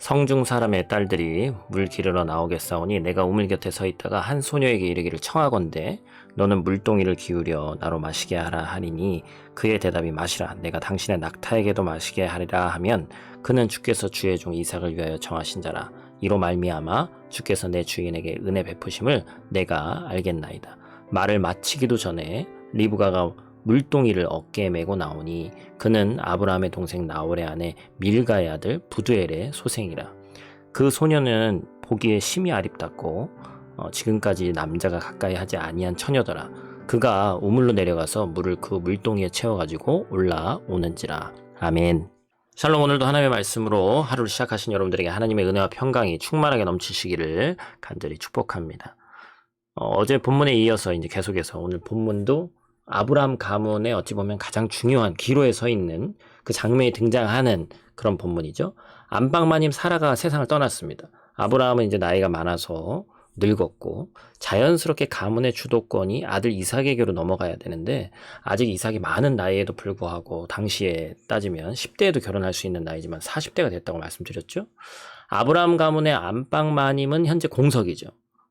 성중 사람의 딸들이 물 기르러 나오겠사오니 내가 우물 곁에 서 있다가 한 소녀에게 이르기를 청하건대 너는 물동이를 기울여 나로 마시게 하라 하니니 그의 대답이 마시라 내가 당신의 낙타에게도 마시게 하리라 하면 그는 주께서 주의 종 이삭을 위하여 정하신 자라 이로 말미암아 주께서 내 주인에게 은혜 베푸심을 내가 알겠나이다. 말을 마치기도 전에 리브가가 물동이를 어깨에 메고 나오니 그는 아브라함의 동생 나홀의 아내 밀가의 아들 부두엘의 소생이라. 그 소녀는 보기에 심히 아립답고 지금까지 남자가 가까이 하지 아니한 처녀더라. 그가 우물로 내려가서 물을 그 물동이에 채워가지고 올라오는지라. 아멘. 샬롬. 오늘도 하나님의 말씀으로 하루를 시작하신 여러분들에게 하나님의 은혜와 평강이 충만하게 넘치시기를 간절히 축복합니다. 어제 본문에 이어서 이제 계속해서 오늘 본문도 아브라함 가문의 어찌 보면 가장 중요한 기로에 서 있는 그 장면이 등장하는 그런 본문이죠. 안방마님 사라가 세상을 떠났습니다. 아브라함은 이제 나이가 많아서 늙었고 자연스럽게 가문의 주도권이 아들 이삭에게로 넘어가야 되는데 아직 이삭이 많은 나이에도 불구하고 당시에 따지면 10대에도 결혼할 수 있는 나이지만 40대가 됐다고 말씀드렸죠. 아브라함 가문의 안방마님은 현재 공석이죠.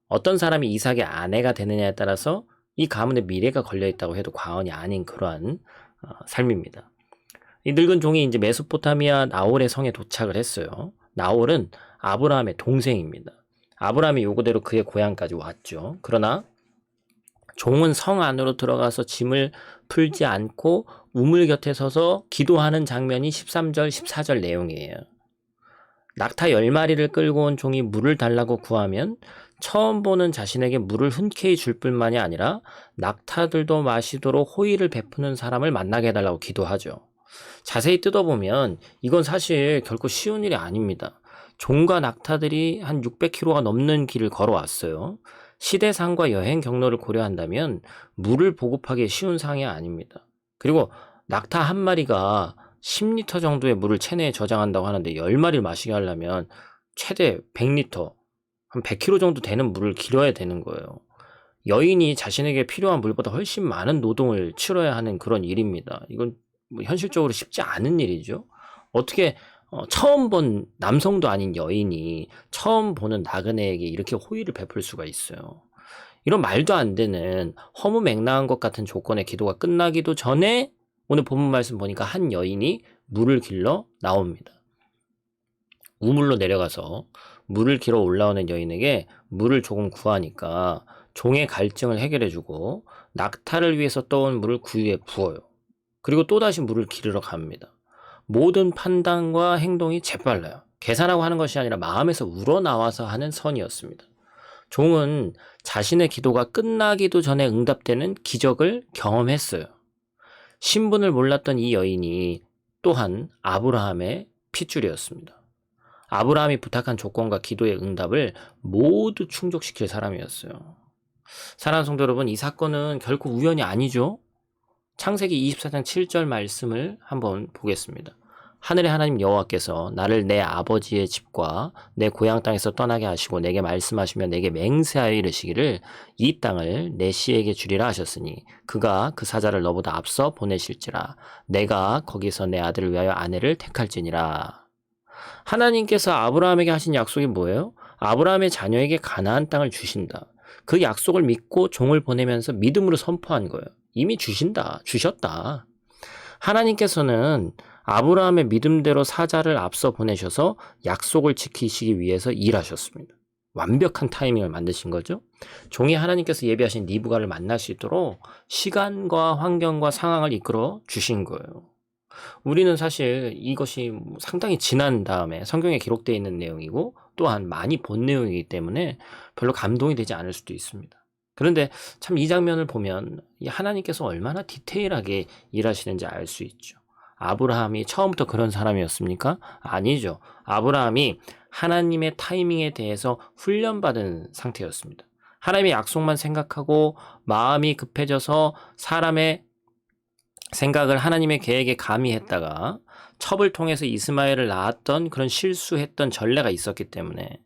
어떤 사람이 이삭의 아내가 되느냐에 따라서 이 가문의 미래가 걸려있다고 해도 과언이 아닌 그러한 삶입니다. 이 늙은 종이 이제 메소포타미아 나홀의 성에 도착을 했어요. 나홀은 아브라함의 동생입니다. 아브라함이 요구대로 그의 고향까지 왔죠. 그러나 종은 성 안으로 들어가서 짐을 풀지 않고 우물 곁에 서서 기도하는 장면이 13절, 14절 내용이에요. 낙타 10마리를 끌고 온 종이 물을 달라고 구하면 처음 보는 자신에게 물을 흔쾌히 줄 뿐만이 아니라 낙타들도 마시도록 호의를 베푸는 사람을 만나게 해달라고 기도하죠. 자세히 뜯어보면 이건 사실 결코 쉬운 일이 아닙니다. 종과 낙타들이 한 600km가 넘는 길을 걸어왔어요. 시대상과 여행 경로를 고려한다면 물을 보급하기 쉬운 상황이 아닙니다. 그리고 낙타 한 마리가 10리터 정도의 물을 체내에 저장한다고 하는데 10마리를 마시게 하려면 최대 100리터, 한 100kg 정도 되는 물을 길어야 되는 거예요. 여인이 자신에게 필요한 물보다 훨씬 많은 노동을 치러야 하는 그런 일입니다. 이건 뭐 현실적으로 쉽지 않은 일이죠. 어떻게 처음 본 남성도 아닌 여인이 처음 보는 나그네에게 이렇게 호의를 베풀 수가 있어요. 이런 말도 안 되는 허무맹랑한 것 같은 조건의 기도가 끝나기도 전에 오늘 본문 말씀 보니까 한 여인이 물을 길러 나옵니다. 우물로 내려가서 물을 길어 올라오는 여인에게 물을 조금 구하니까 종의 갈증을 해결해주고 낙타를 위해서 떠온 물을 구유에 부어요. 그리고 또다시 물을 기르러 갑니다. 모든 판단과 행동이 재빨라요. 계산하고 하는 것이 아니라 마음에서 우러나와서 하는 선이었습니다. 종은 자신의 기도가 끝나기도 전에 응답되는 기적을 경험했어요. 신분을 몰랐던 이 여인이 또한 아브라함의 핏줄이었습니다. 아브라함이 부탁한 조건과 기도의 응답을 모두 충족시킬 사람이었어요. 사랑하는 성도 여러분, 이 사건은 결코 우연이 아니죠. 창세기 24장 7절 말씀을 한번 보겠습니다. 하늘의 하나님 여호와께서 나를 내 아버지의 집과 내 고향 땅에서 떠나게 하시고 내게 말씀하시며 내게 맹세하여 이르시기를 이 땅을 내 씨에게 주리라 하셨으니 그가 그 사자를 너보다 앞서 보내실지라 내가 거기서 내 아들을 위하여 아내를 택할지니라. 하나님께서 아브라함에게 하신 약속이 뭐예요? 아브라함의 자녀에게 가나안 땅을 주신다. 그 약속을 믿고 종을 보내면서 믿음으로 선포한 거예요. 이미 주셨다. 하나님께서는 아브라함의 믿음대로 사자를 앞서 보내셔서 약속을 지키시기 위해서 일하셨습니다. 완벽한 타이밍을 만드신 거죠. 종이 하나님께서 예비하신 리브가를 만날 수 있도록 시간과 환경과 상황을 이끌어 주신 거예요. 우리는 사실 이것이 상당히 지난 다음에 성경에 기록되어 있는 내용이고 또한 많이 본 내용이기 때문에 별로 감동이 되지 않을 수도 있습니다. 그런데 참 이 장면을 보면 하나님께서 얼마나 디테일하게 일하시는지 알 수 있죠. 아브라함이 처음부터 그런 사람이었습니까? 아니죠. 아브라함이 하나님의 타이밍에 대해서 훈련받은 상태였습니다. 하나님의 약속만 생각하고 마음이 급해져서 사람의 생각을 하나님의 계획에 가미했다가 첩을 통해서 이스마엘을 낳았던 그런 실수했던 전례가 있었기 때문에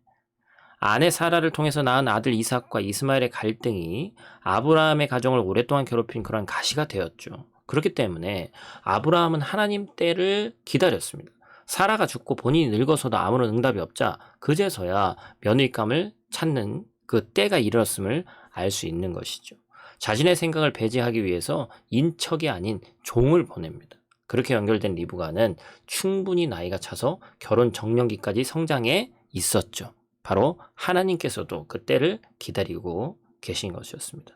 아내 사라를 통해서 낳은 아들 이삭과 이스마엘의 갈등이 아브라함의 가정을 오랫동안 괴롭힌 그런 가시가 되었죠. 그렇기 때문에 아브라함은 하나님 때를 기다렸습니다. 사라가 죽고 본인이 늙어서도 아무런 응답이 없자 그제서야 며느리감을 찾는 그 때가 이르렀음을 알 수 있는 것이죠. 자신의 생각을 배제하기 위해서 인척이 아닌 종을 보냅니다. 그렇게 연결된 리브가는 충분히 나이가 차서 결혼 정년기까지 성장해 있었죠. 바로 하나님께서도 그 때를 기다리고 계신 것이었습니다.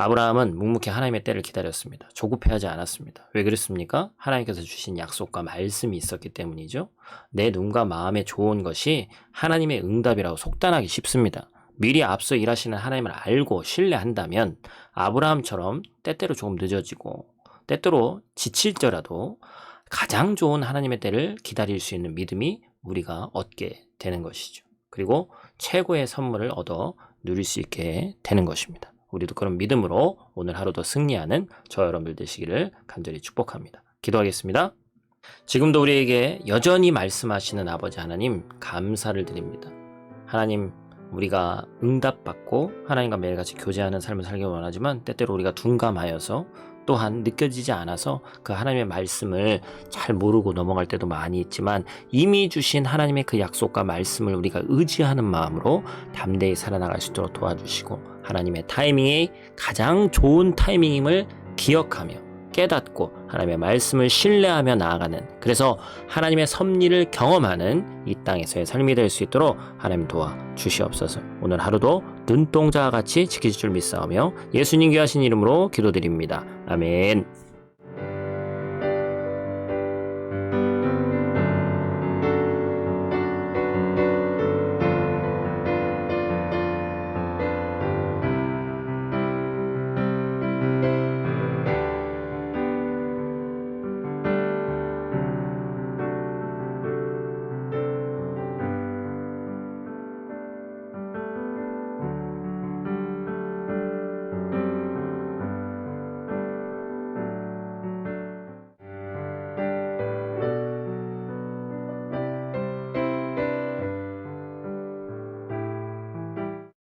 아브라함은 묵묵히 하나님의 때를 기다렸습니다. 조급해하지 않았습니다. 왜 그랬습니까? 하나님께서 주신 약속과 말씀이 있었기 때문이죠. 내 눈과 마음에 좋은 것이 하나님의 응답이라고 속단하기 쉽습니다. 미리 앞서 일하시는 하나님을 알고 신뢰한다면 아브라함처럼 때때로 조금 늦어지고 때때로 지칠더라도 가장 좋은 하나님의 때를 기다릴 수 있는 믿음이 우리가 얻게 되는 것이죠. 그리고 최고의 선물을 얻어 누릴 수 있게 되는 것입니다. 우리도 그런 믿음으로 오늘 하루도 승리하는 저 여러분들 되시기를 간절히 축복합니다. 기도하겠습니다. 지금도 우리에게 여전히 말씀하시는 아버지 하나님 감사를 드립니다. 하나님, 우리가 응답받고 하나님과 매일같이 교제하는 삶을 살기 원하지만 때때로 우리가 둔감하여서 또한 느껴지지 않아서 그 하나님의 말씀을 잘 모르고 넘어갈 때도 많이 있지만 이미 주신 하나님의 그 약속과 말씀을 우리가 의지하는 마음으로 담대히 살아나갈 수 있도록 도와주시고 하나님의 타이밍이 가장 좋은 타이밍임을 기억하며 깨닫고 하나님의 말씀을 신뢰하며 나아가는, 그래서 하나님의 섭리를 경험하는 이 땅에서의 삶이 될 수 있도록 하나님 도와주시옵소서. 오늘 하루도 눈동자와 같이 지키실 줄 믿사오며 예수님 귀하신 이름으로 기도드립니다. 아멘.